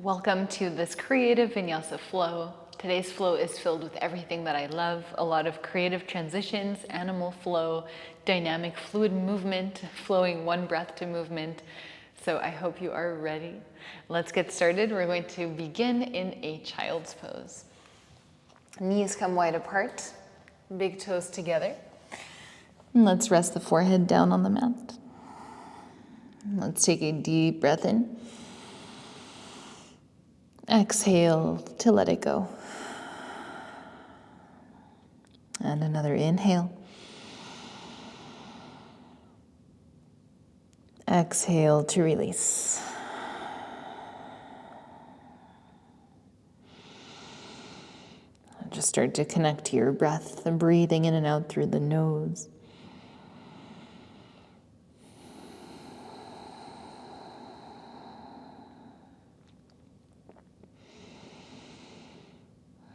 Welcome to this creative Vinyasa flow. Today's flow is filled with everything that I love, a lot of creative transitions, animal flow, dynamic fluid movement, flowing one breath to movement. So I hope you are ready. Let's get started. We're going to begin in a child's pose. Knees come wide apart, big toes together. And let's rest the forehead down on the mat. Let's take a deep breath in. Exhale to let it go. And another inhale. Exhale to release. Just start to connect to your breath, breathing in and out through the nose.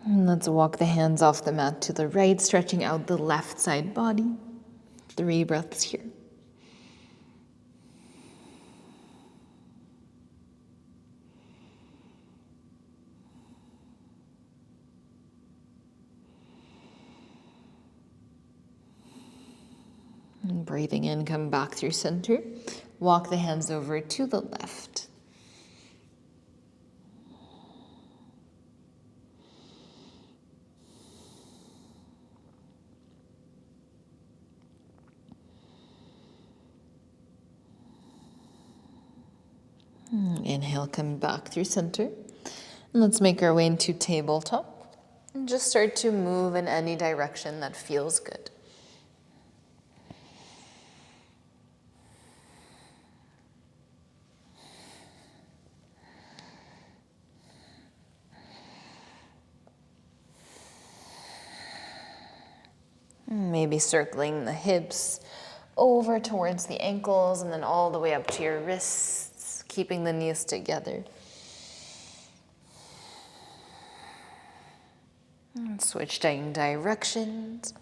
And let's walk the hands off the mat to the right, stretching out the left side body. 3 breaths here. And breathing in, come back through center. Walk the hands over to the left. Inhale, come back through center. And let's make our way into tabletop. And just start to move in any direction that feels good. Maybe circling the hips over towards the ankles and then all the way up to your wrists, keeping the knees together. And switching directions.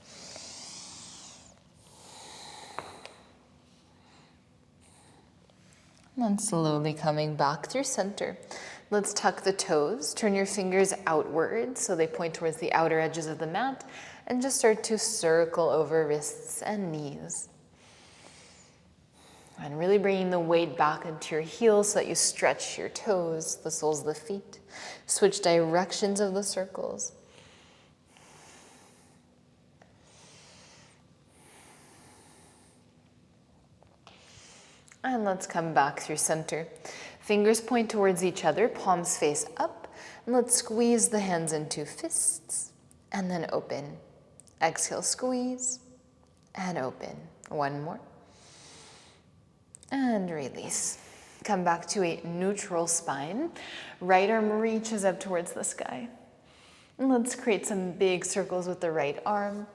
And then slowly coming back through center. Let's tuck the toes. Turn your fingers outwards so they point towards the outer edges of the mat. And just start to circle over wrists and knees. And really bringing the weight back into your heels so that you stretch your toes, the soles of the feet. Switch directions of the circles. And let's come back through center. Fingers point towards each other, palms face up. And let's squeeze the hands into fists and then open. Exhale, squeeze and open. One more. And release. Come back to a neutral spine. Right arm reaches up towards the sky. And let's create some big circles with the right arm.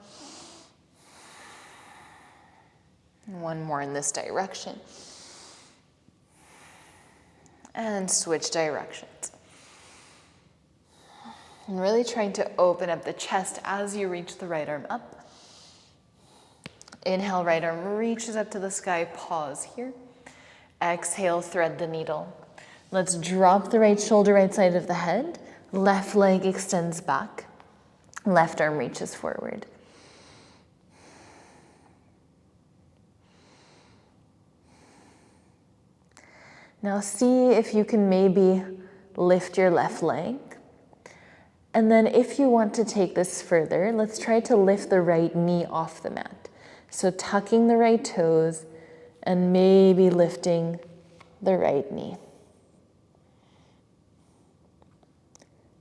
One more in this direction. And switch directions. And really trying to open up the chest as you reach the right arm up. Inhale, right arm reaches up to the sky. Pause here. Exhale, thread the needle. Let's drop the right shoulder right side of the head. Left leg extends back. Left arm reaches forward. Now see if you can maybe lift your left leg. And then if you want to take this further, let's try to lift the right knee off the mat. So tucking the right toes and maybe lifting the right knee.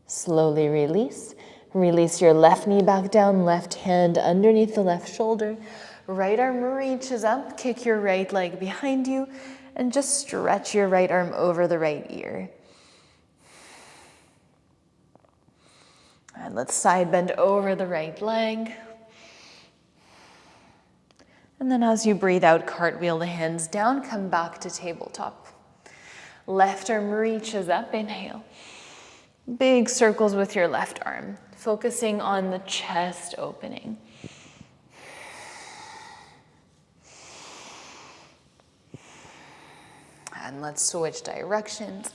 Slowly release. Release your left knee back down, left hand underneath the left shoulder. Right arm reaches up, kick your right leg behind you, and just stretch your right arm over the right ear. And let's side bend over the right leg. And then as you breathe out, cartwheel the hands down, come back to tabletop. Left arm reaches up, inhale. Big circles with your left arm, focusing on the chest opening. And let's switch directions.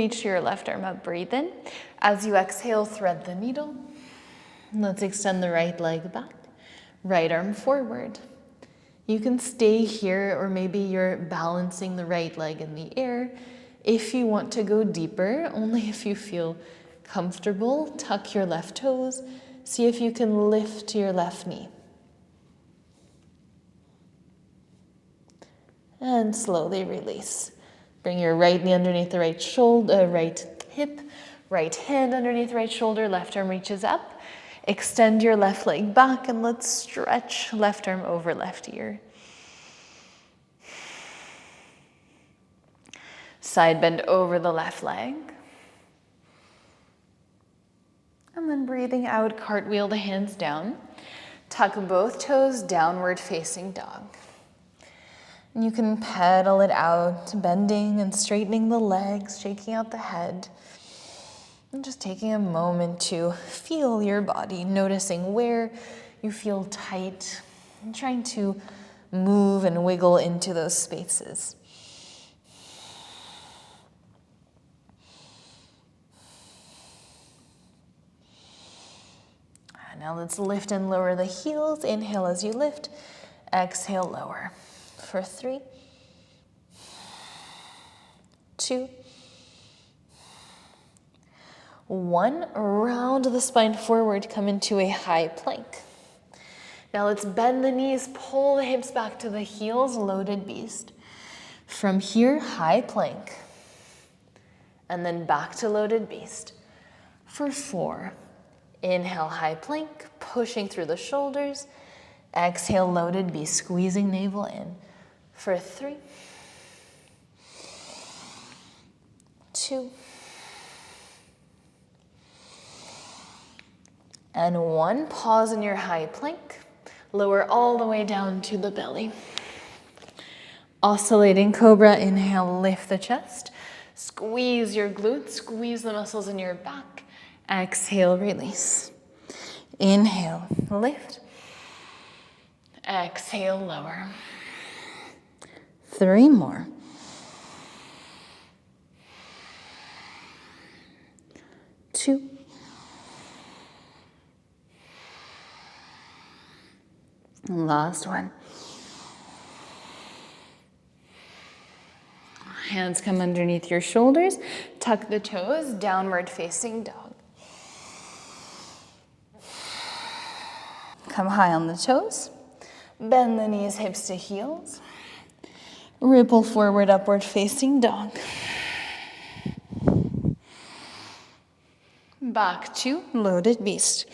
reach your left arm up, breathe in. As you exhale, thread the needle. Let's extend the right leg back, right arm forward. You can stay here, or maybe you're balancing the right leg in the air. If you want to go deeper, only if you feel comfortable, tuck your left toes. See if you can lift your left knee. And slowly release. Bring your right knee underneath the right shoulder, right hip, right hand underneath the right shoulder, left arm reaches up. Extend your left leg back and let's stretch left arm over left ear. Side bend over the left leg. And then breathing out, cartwheel the hands down. Tuck both toes, downward facing dog. And you can pedal it out, bending and straightening the legs, shaking out the head. And just taking a moment to feel your body, noticing where you feel tight, and trying to move and wiggle into those spaces. Now let's lift and lower the heels. Inhale as you lift, exhale, lower. For 3, 2, 1, round the spine forward, come into a high plank. Now let's bend the knees, pull the hips back to the heels, loaded beast. From here, high plank, and then back to loaded beast. For 4, inhale, high plank, pushing through the shoulders. Exhale, loaded beast, squeezing navel in. For 3, 2, and 1. Pause in your high plank. Lower all the way down to the belly. Oscillating cobra, inhale, lift the chest. Squeeze your glutes, squeeze the muscles in your back. Exhale, release. Inhale, lift. Exhale, lower. 3 more. 2. Last one. Hands come underneath your shoulders. Tuck the toes, downward facing dog. Come high on the toes. Bend the knees, hips to heels. Ripple forward, upward facing dog. Back to loaded beast.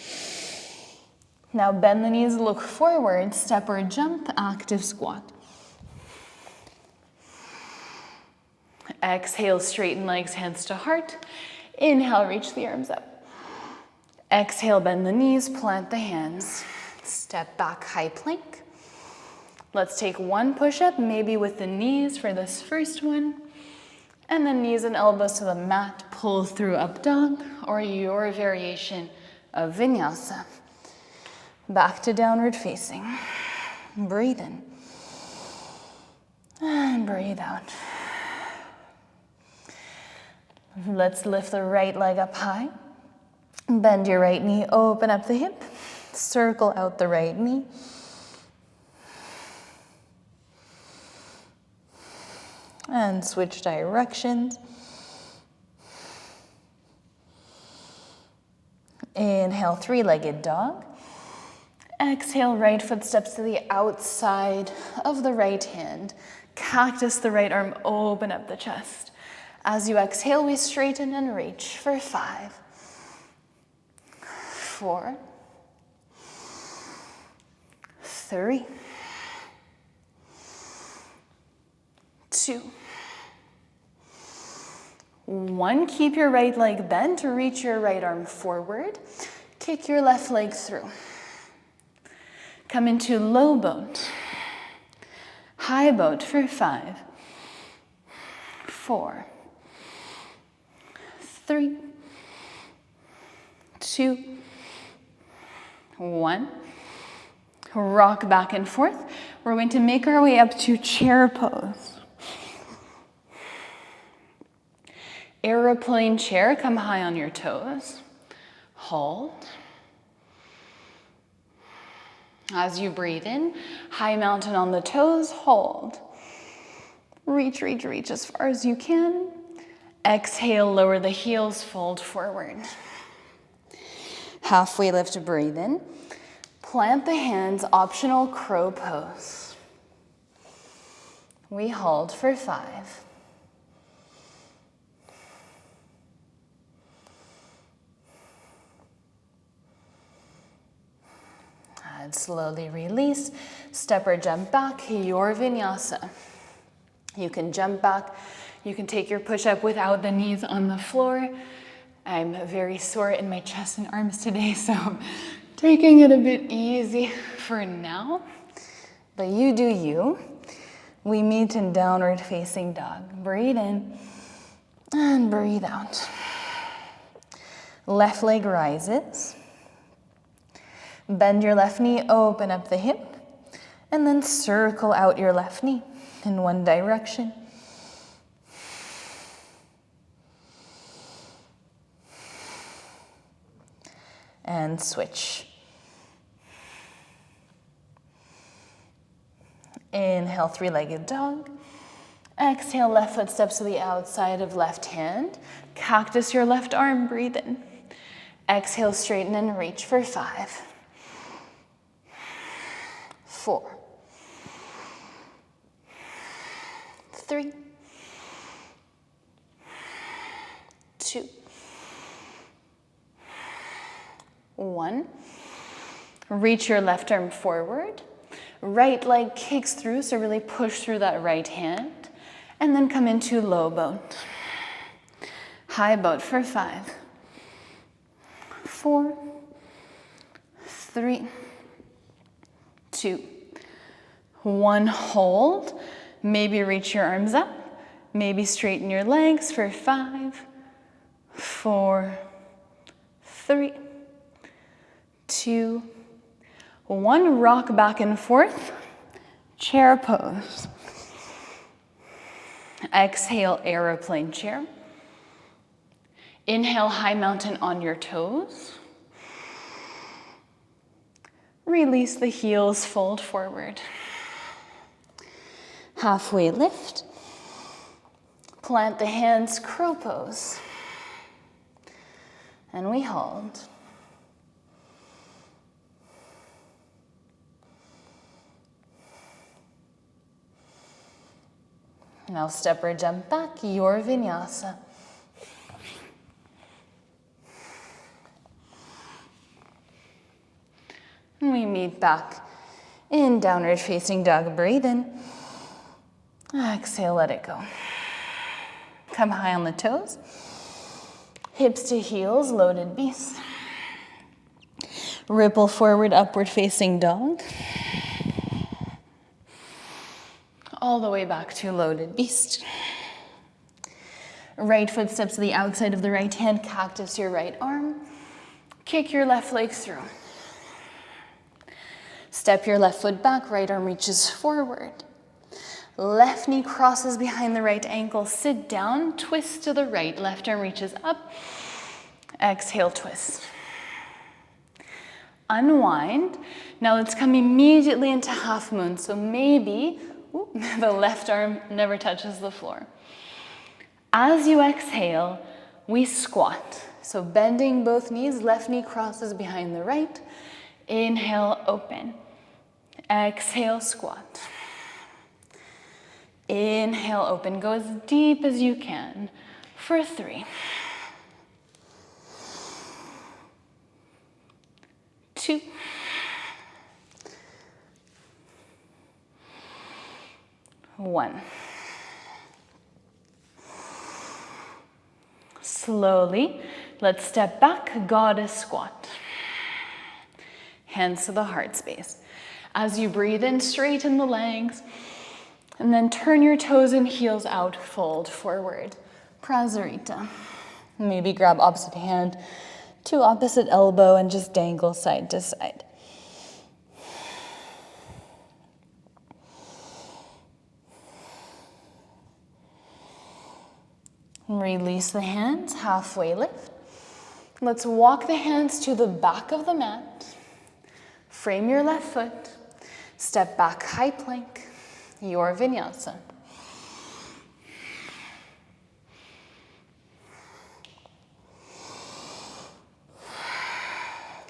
Now bend the knees, look forward, step or jump, active squat. Exhale, straighten legs, hands to heart. Inhale, reach the arms up. Exhale, bend the knees, plant the hands. Step back, high plank. Let's take 1 push-up, maybe with the knees for this first one. And then knees and elbows to the mat, pull through up dog, or your variation of vinyasa. Back to downward facing. Breathe in. And breathe out. Let's lift the right leg up high. Bend your right knee, open up the hip. Circle out the right knee. And switch directions. Inhale, 3-legged dog. Exhale, right foot steps to the outside of the right hand. Cactus the right arm, open up the chest. As you exhale, we straighten and reach for 5, 4, 3, 2, 1. Keep your right leg bent, reach your right arm forward. Kick your left leg through. Come into low boat, high boat for 5, 4, 3, 2, 1. Rock back and forth. We're going to make our way up to chair pose. Aeroplane chair, come high on your toes. Hold. As you breathe in, high mountain on the toes, hold. Reach, reach, reach as far as you can. Exhale, lower the heels, fold forward. Halfway lift, breathe in. Plant the hands, optional crow pose. We hold for 5. And slowly release, step or jump back, your vinyasa. You can jump back, you can take your push-up without the knees on the floor. I'm very sore in my chest and arms today, so I'm taking it a bit easy for now. But you do you. We meet in downward facing dog. Breathe in and breathe out. Left leg rises. Bend your left knee, open up the hip, and then circle out your left knee in one direction. And switch. Inhale, three-legged dog. Exhale, left foot steps to the outside of left hand. Cactus your left arm, breathe in. Exhale, straighten and reach for 5. 4. 3. 2. 1. Reach your left arm forward. Right leg kicks through, so really push through that right hand. And then come into low boat. High boat for 5. 4. 3. 2. 1. Hold. Maybe reach your arms up. Maybe straighten your legs for 5. 4. 3. 2. 1. Rock back and forth. Chair pose. Exhale, aeroplane chair. Inhale, high mountain on your toes. Release the heels, fold forward. Halfway lift. Plant the hands, crow pose. And we hold. Now step or jump back, your vinyasa. And we meet back in downward facing dog. Breathe in. Exhale, let it go. Come high on the toes. Hips to heels, loaded beast. Ripple forward, upward facing dog. All the way back to loaded beast. Right foot steps to the outside of the right hand, cactus your right arm. Kick your left leg through. Step your left foot back, right arm reaches forward. Left knee crosses behind the right ankle, sit down, twist to the right, left arm reaches up. Exhale, twist. Unwind. Now let's come immediately into half moon, so maybe the left arm never touches the floor. As you exhale, we squat. So bending both knees, left knee crosses behind the right. Inhale, open. Exhale, squat. Inhale, open. Go as deep as you can for 3. 2. 1. Slowly, let's step back, goddess squat. Hands to the heart space. As you breathe in, straighten the legs, and then turn your toes and heels out, fold forward. Prasarita. Maybe grab opposite hand to opposite elbow and just dangle side to side. Release the hands, halfway lift. Let's walk the hands to the back of the mat. Frame your left foot. Step back, high plank, your vinyasa.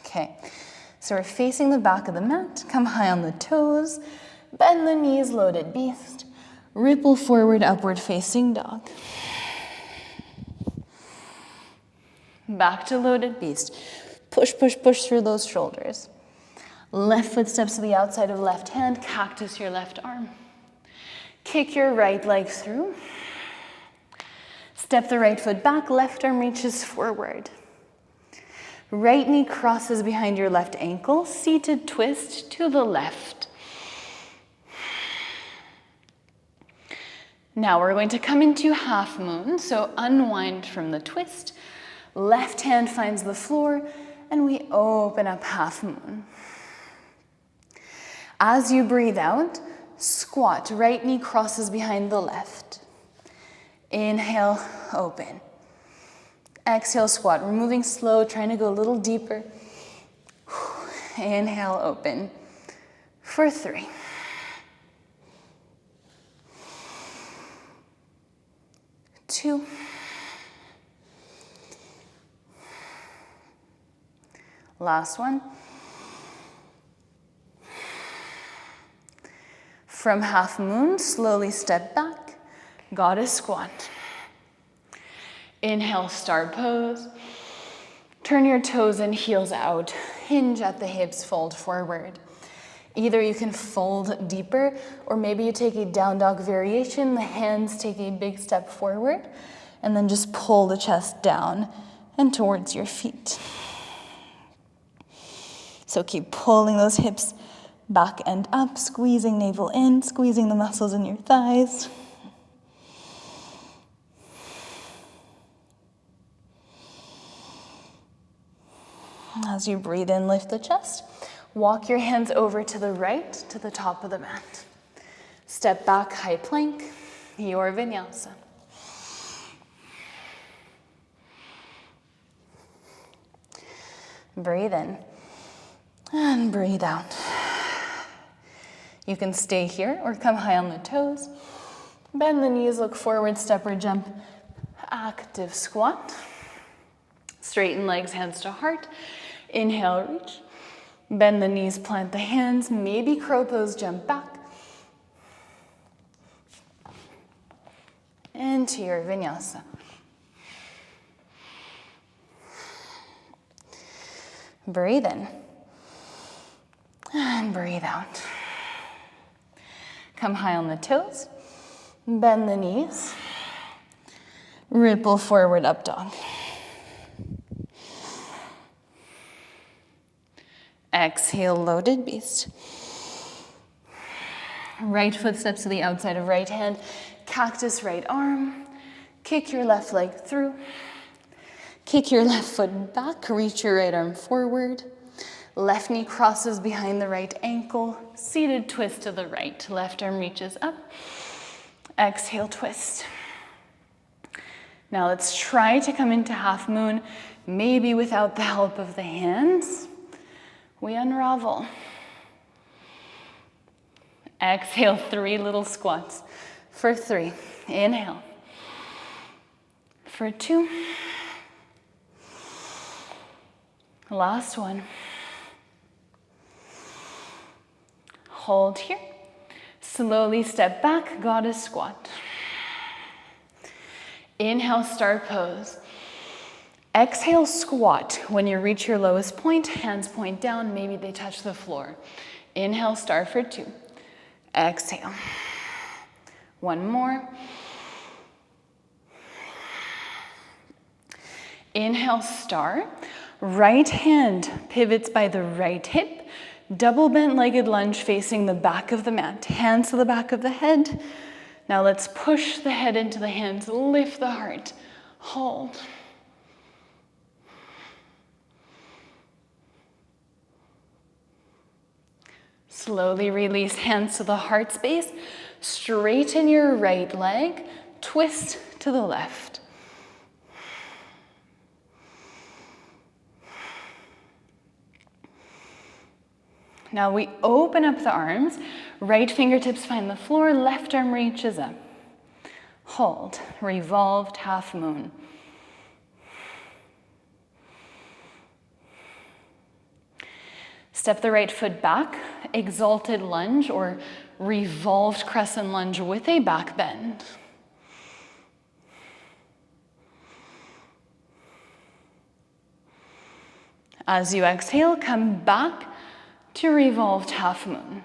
Okay, so we're facing the back of the mat. Come high on the toes. Bend the knees, loaded beast. Ripple forward, upward facing dog. Back to loaded beast. Push, push, push through those shoulders. Left foot steps to the outside of left hand. Cactus your left arm. Kick your right leg through. Step the right foot back. Left arm reaches forward. Right knee crosses behind your left ankle. Seated twist to the left. Now we're going to come into half moon. So unwind from the twist. Left hand finds the floor, and we open up half moon. As you breathe out, squat. Right knee crosses behind the left. Inhale, open. Exhale, squat. We're moving slow, trying to go a little deeper. Inhale, open. For 3. 2. Last one. From half moon, slowly step back, goddess squat. Inhale, star pose. Turn your toes and heels out. Hinge at the hips, fold forward. Either you can fold deeper, or maybe you take a down dog variation. The hands take a big step forward, and then just pull the chest down and towards your feet. So keep pulling those hips back and up, squeezing navel in, squeezing the muscles in your thighs. As you breathe in, lift the chest. Walk your hands over to the right, to the top of the mat. Step back, high plank, your vinyasa. Breathe in. And breathe out. You can stay here or come high on the toes. Bend the knees, look forward, step or jump. Active squat. Straighten legs, hands to heart. Inhale, reach. Bend the knees, plant the hands. Maybe crow pose, jump back. Into your vinyasa. Breathe in. And breathe out. Come high on the toes. Bend the knees. Ripple forward, up dog. Exhale, loaded beast. Right foot steps to the outside of right hand. Cactus right arm. Kick your left leg through. Kick your left foot back. Reach your right arm forward. Left knee crosses behind the right ankle. Seated twist to the right. Left arm reaches up. Exhale, twist. Now let's try to come into half moon, maybe without the help of the hands. We unravel. Exhale, 3 little squats. For 3, inhale. For 2. Last one. Hold here. Slowly step back, goddess squat. Inhale, star pose. Exhale, squat. When you reach your lowest point, hands point down, maybe they touch the floor. Inhale, star for 2. Exhale. One more. Inhale, star. Right hand pivots by the right hip. Double bent legged lunge facing the back of the mat. Hands to the back of the head. Now let's push the head into the hands. Lift the heart. Hold. Slowly release hands to the heart space. Straighten your right leg. Twist to the left. Now we open up the arms, right fingertips find the floor, left arm reaches up. Hold, revolved half moon. Step the right foot back, exalted lunge or revolved crescent lunge with a back bend. As you exhale, come back to revolved half moon.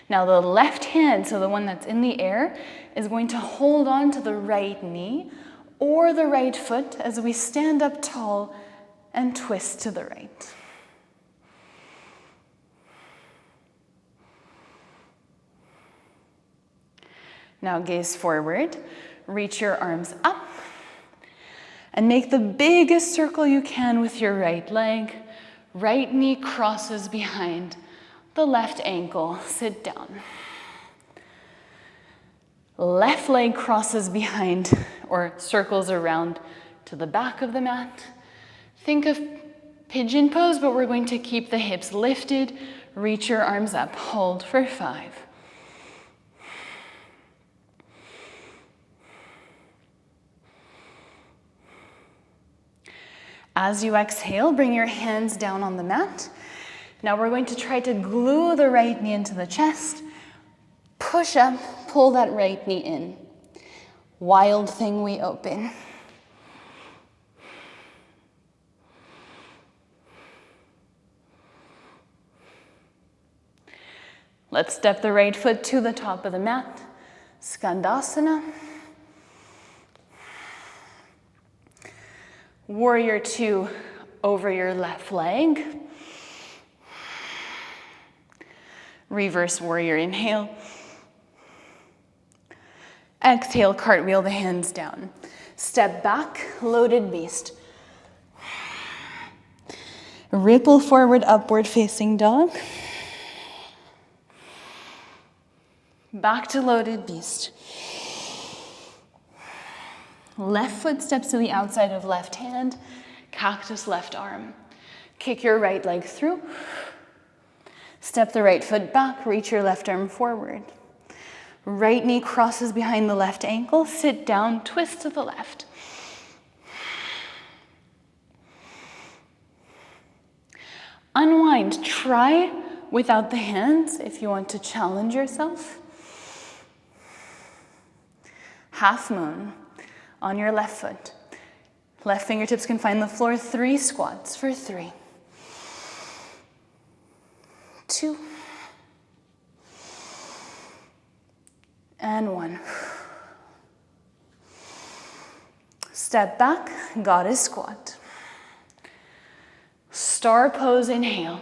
Now the left hand, so the one that's in the air, is going to hold on to the right knee or the right foot as we stand up tall and twist to the right. Now gaze forward, reach your arms up, and make the biggest circle you can with your right leg. Right knee crosses behind the left ankle, sit down. Left leg crosses behind or circles around to the back of the mat. Think of pigeon pose, but we're going to keep the hips lifted. Reach your arms up, hold for 5. As you exhale, bring your hands down on the mat. Now we're going to try to glue the right knee into the chest. Push up, pull that right knee in. Wild thing, we open. Let's step the right foot to the top of the mat. Skandasana. Warrior 2 over your left leg. Reverse warrior, inhale. Exhale, cartwheel the hands down. Step back, loaded beast. Ripple forward, upward facing dog. Back to loaded beast. Left foot steps to the outside of left hand, cactus left arm. Kick your right leg through. Step the right foot back, reach your left arm forward. Right knee crosses behind the left ankle, sit down, twist to the left. Unwind, try without the hands if you want to challenge yourself. Half moon on your left foot. Left fingertips can find the floor, 3 squats for 3. 2. And 1. Step back, goddess squat. Star pose, inhale.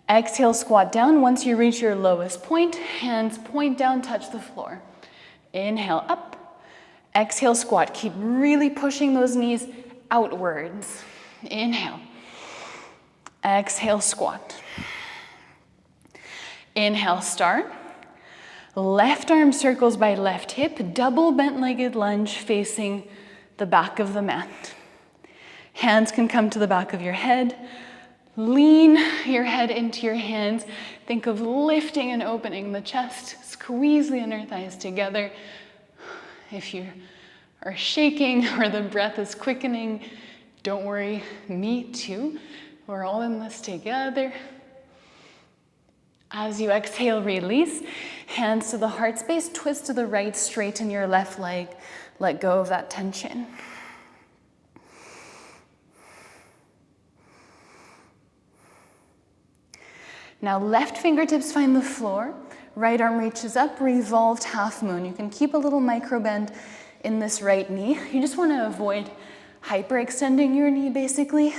Exhale, squat down. Once you reach your lowest point, hands point down, touch the floor. Inhale, up. Exhale, squat. Keep really pushing those knees outwards. Inhale. Exhale, squat. Inhale, star. Left arm circles by left hip, double bent-legged lunge facing the back of the mat. Hands can come to the back of your head. Lean your head into your hands. Think of lifting and opening the chest. Squeeze the inner thighs together. If you are shaking or the breath is quickening, don't worry, me too. We're all in this together. As you exhale, release. Hands to the heart space, twist to the right, straighten your left leg. Let go of that tension. Now left fingertips find the floor. Right arm reaches up, revolved half moon. You can keep a little micro bend in this right knee. You just want to avoid hyperextending your knee, basically.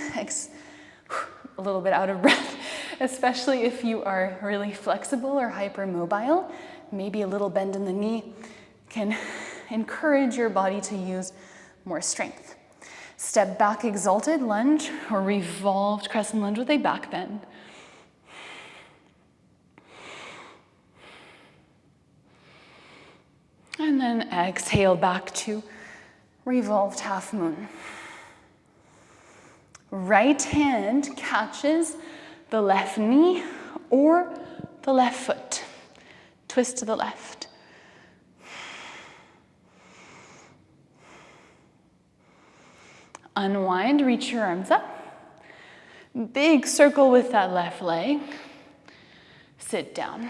A little bit out of breath, especially if you are really flexible or hypermobile. Maybe a little bend in the knee can encourage your body to use more strength. Step back, exalted lunge, or revolved crescent lunge with a back bend. And then exhale back to revolved half moon. Right hand catches the left knee or the left foot. Twist to the left. Unwind, reach your arms up. Big circle with that left leg. Sit down.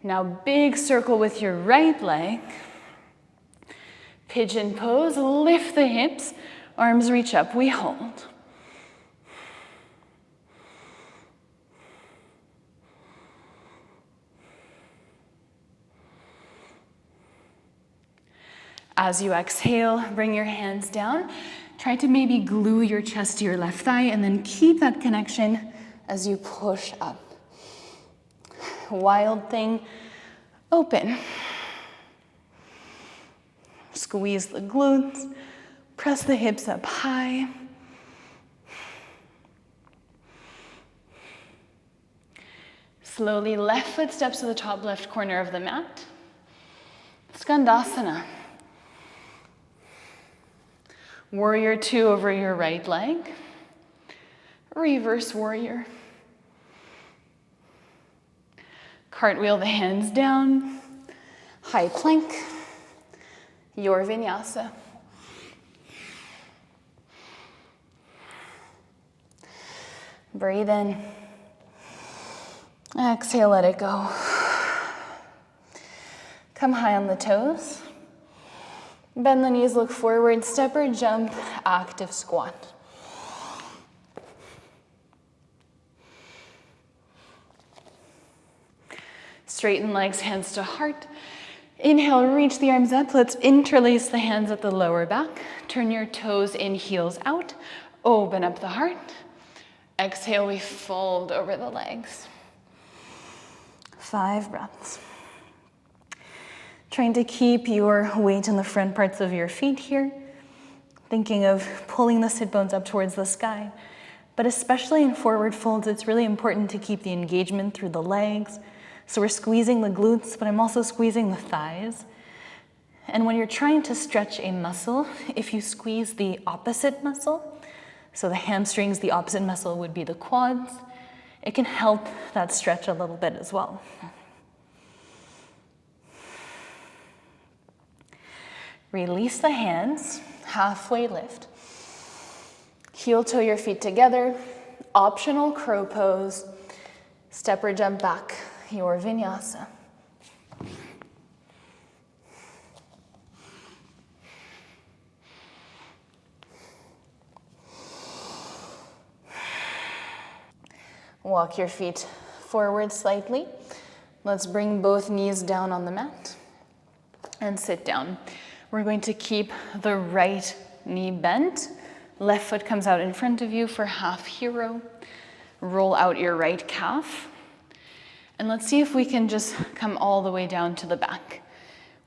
Now big circle with your right leg. Pigeon pose, lift the hips, arms reach up, we hold. As you exhale, bring your hands down. Try to maybe glue your chest to your left thigh and then keep that connection as you push up. Wild thing, open. Squeeze the glutes, press the hips up high. Slowly, left foot steps to the top left corner of the mat. Skandasana. Warrior two over your right leg. Reverse warrior. Cartwheel the hands down. High plank. Your vinyasa. Breathe in. Exhale, let it go. Come high on the toes. Bend the knees, look forward, step or jump, active squat. Straighten legs, hands to heart. Inhale, reach the arms up. Let's interlace the hands at the lower back. Turn your toes in, heels out. Open up the heart. Exhale, we fold over the legs. 5 breaths. Trying to keep your weight in the front parts of your feet here. Thinking of pulling the sit bones up towards the sky. But especially in forward folds, it's really important to keep the engagement through the legs. So we're squeezing the glutes, but I'm also squeezing the thighs. And when you're trying to stretch a muscle, if you squeeze the opposite muscle, so the hamstrings, the opposite muscle would be the quads, it can help that stretch a little bit as well. Release the hands, halfway lift. Heel toe your feet together, optional crow pose, step or jump back, your vinyasa. Walk your feet forward slightly. Let's bring both knees down on the mat and sit down. We're going to keep the right knee bent. Left foot comes out in front of you for half hero. Roll out your right calf. And let's see if we can just come all the way down to the back.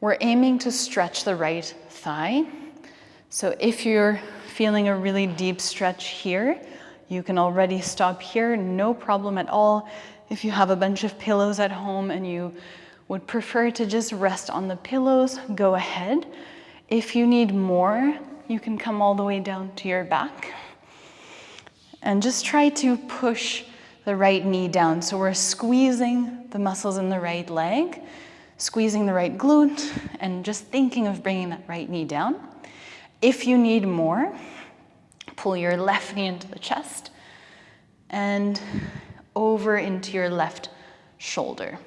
We're aiming to stretch the right thigh. So if you're feeling a really deep stretch here, you can already stop here, no problem at all. If you have a bunch of pillows at home and you would prefer to just rest on the pillows, go ahead. If you need more, you can come all the way down to your back. And just try to push the right knee down. So we're squeezing the muscles in the right leg, squeezing the right glute, and just thinking of bringing that right knee down. If you need more, pull your left knee into the chest and over into your left shoulder.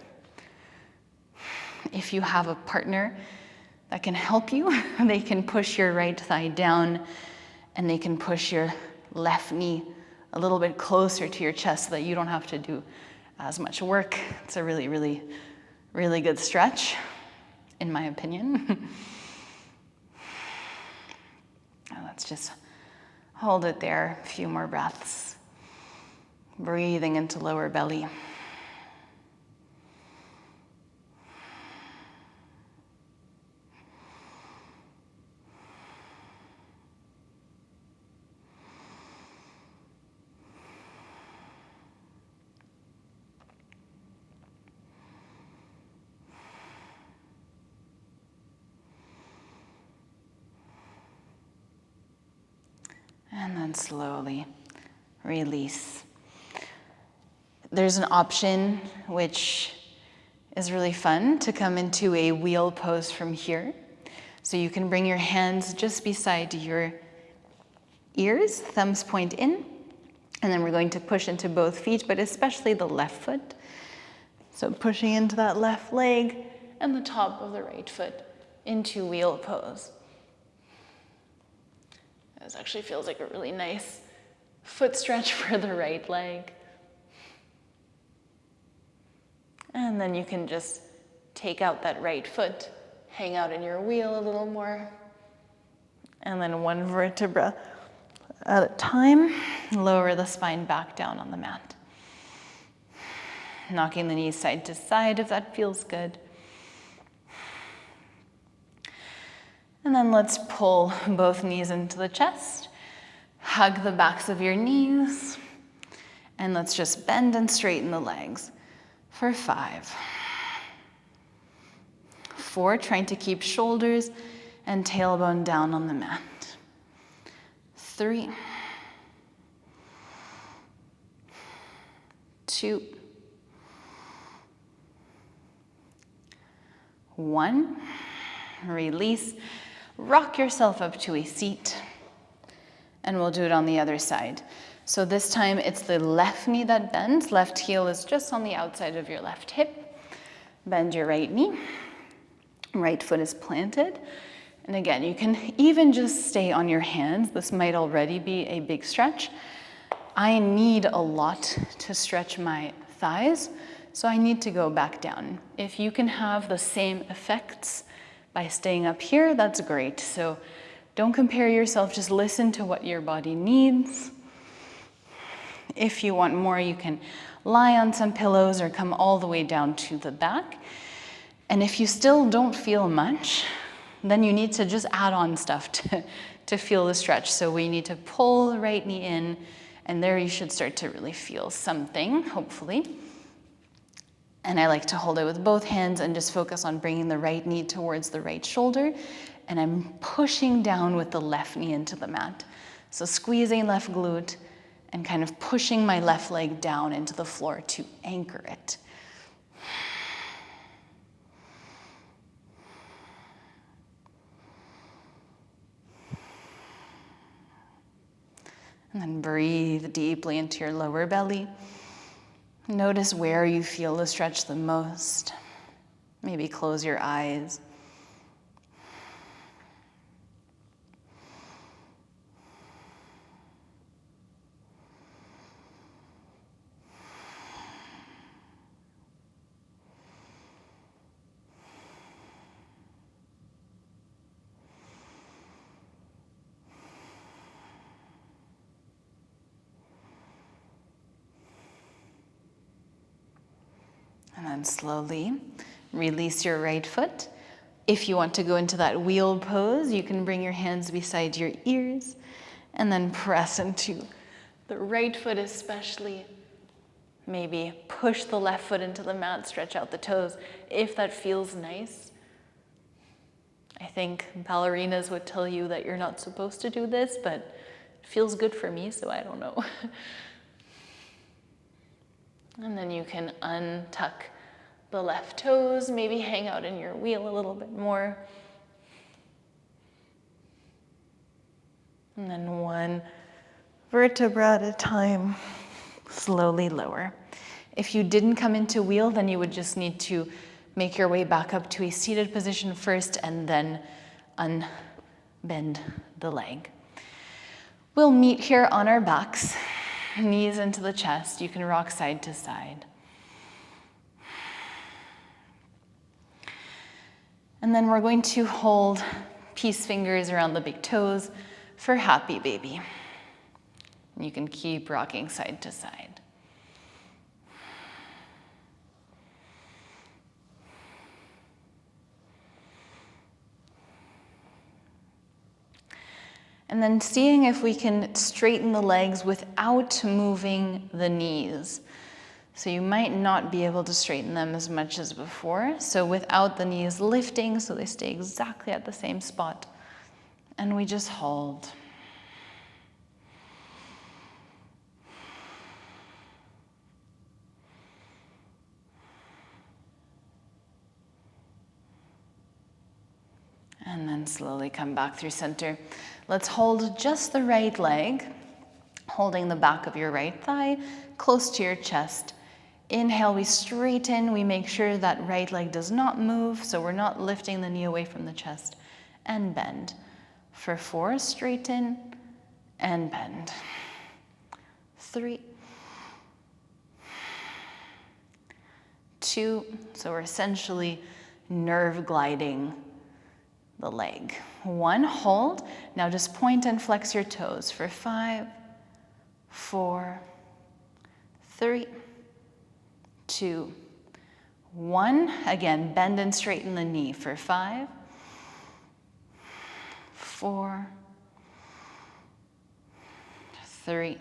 If you have a partner that can help you, they can push your right thigh down and they can push your left knee a little bit closer to your chest so that you don't have to do as much work. It's a really, really, really good stretch, in my opinion. Let's just hold it there, a few more breaths. Breathing into lower belly. And And then slowly release. There's an option which is really fun to come into a wheel pose from here. So you can bring your hands just beside your ears, thumbs point in, and then we're going to push into both feet, but especially the left foot. So pushing into that left leg and the top of the right foot into wheel pose. This actually feels like a really nice foot stretch for the right leg. And then you can just take out that right foot, hang out in your wheel a little more, and then one vertebra at a time, lower the spine back down on the mat. Knocking the knees side to side if that feels good. And then let's pull both knees into the chest, hug the backs of your knees, and let's just bend and straighten the legs for 5. 4, trying to keep shoulders and tailbone down on the mat. 3, 2, 1. Release. Rock yourself up to a seat. And we'll do it on the other side. So this time it's the left knee that bends. Left heel is just on the outside of your left hip. Bend your right knee. Right foot is planted. And again, you can even just stay on your hands. This might already be a big stretch. I need a lot to stretch my thighs, so I need to go back down. If you can have the same effects by staying up here, that's great. So don't compare yourself, just listen to what your body needs. If you want more, you can lie on some pillows or come all the way down to the back. And if you still don't feel much, then you need to just add on stuff to feel the stretch. So we need to pull the right knee in, and there you should start to really feel something, hopefully. And I like to hold it with both hands and just focus on bringing the right knee towards the right shoulder. And I'm pushing down with the left knee into the mat. So squeezing left glute and kind of pushing my left leg down into the floor to anchor it. And then breathe deeply into your lower belly. Notice where you feel the stretch the most. Maybe close your eyes. And then slowly release your right foot. If you want to go into that wheel pose, you can bring your hands beside your ears and then press into the right foot especially. Maybe push the left foot into the mat, stretch out the toes if that feels nice. I think ballerinas would tell you that you're not supposed to do this, but it feels good for me, so I don't know. And then you can untuck the left toes, maybe hang out in your wheel a little bit more. And then one vertebra at a time, slowly lower. If you didn't come into wheel, then you would just need to make your way back up to a seated position first and then unbend the leg. We'll meet here on our backs, knees into the chest. You can rock side to side. And then we're going to hold peace fingers around the big toes for happy baby. You can keep rocking side to side. And then seeing if we can straighten the legs without moving the knees. So you might not be able to straighten them as much as before. So without the knees lifting, so they stay exactly at the same spot. And we just hold. And then slowly come back through center. Let's hold just the right leg, holding the back of your right thigh close to your chest. Inhale, we straighten. We make sure that right leg does not move, so we're not lifting the knee away from the chest. And bend. For 4, straighten and bend. 3, 2, so we're essentially nerve gliding the leg. 1, hold. Now just point and flex your toes for 5, 4, 3, 2, 1. Again, bend and straighten the knee for 5, 4, 3,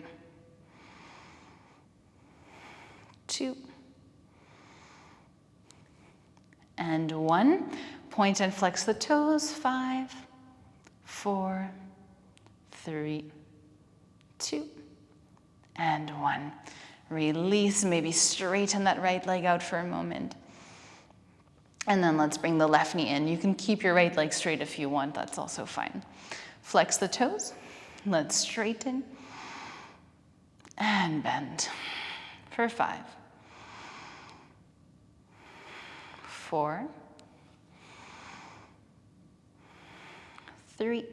2, and 1. Point and flex the toes. 5, 4, 3, 2, and 1. Release, maybe straighten that right leg out for a moment. And then let's bring the left knee in. You can keep your right leg straight if you want, that's also fine. Flex the toes. Let's straighten and bend for 5, 4, 3,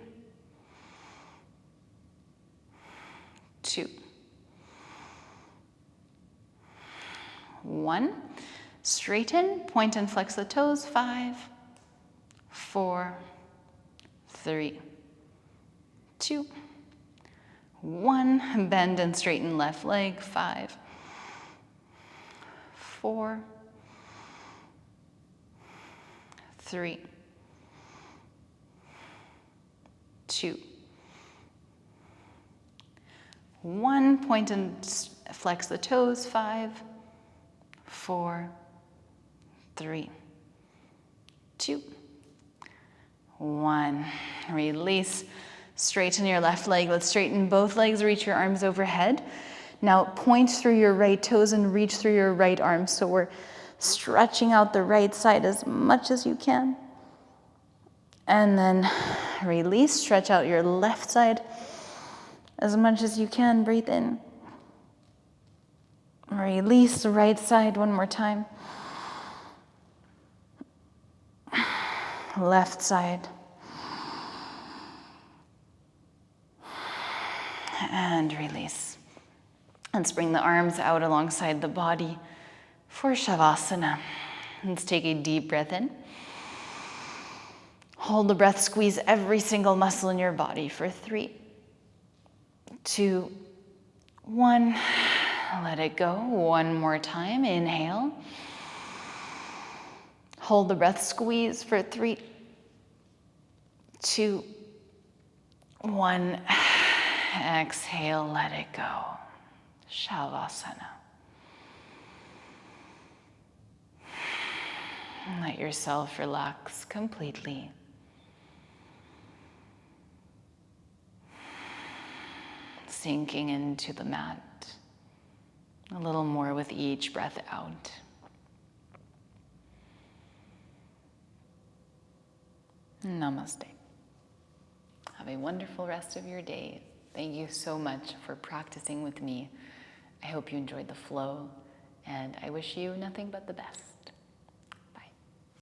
2, 1. Straighten, point and flex the toes. 5, 4, 3, 2, 1. Bend and straighten left leg. 5, 4, 3, 2, 1. Point and flex the toes. 5, 4, 3, 2, 1. Release. Straighten your left leg. Let's straighten both legs. Reach your arms overhead. Now point through your right toes and reach through your right arm. So we're stretching out the right side as much as you can. And then release. Stretch out your left side as much as you can. Breathe in. Release the right side one more time. Left side. And release. Let's bring the arms out alongside the body for shavasana. Let's take a deep breath in. Hold the breath, squeeze every single muscle in your body for 3, 2, 1. Let it go. One more time. Inhale. Hold the breath, squeeze for 3, 2, 1. Exhale, let it go. Shavasana. Let yourself relax completely. Sinking into the mat. A little more with each breath out. Namaste. Have a wonderful rest of your day. Thank you so much for practicing with me. I hope you enjoyed the flow, and I wish you nothing but the best.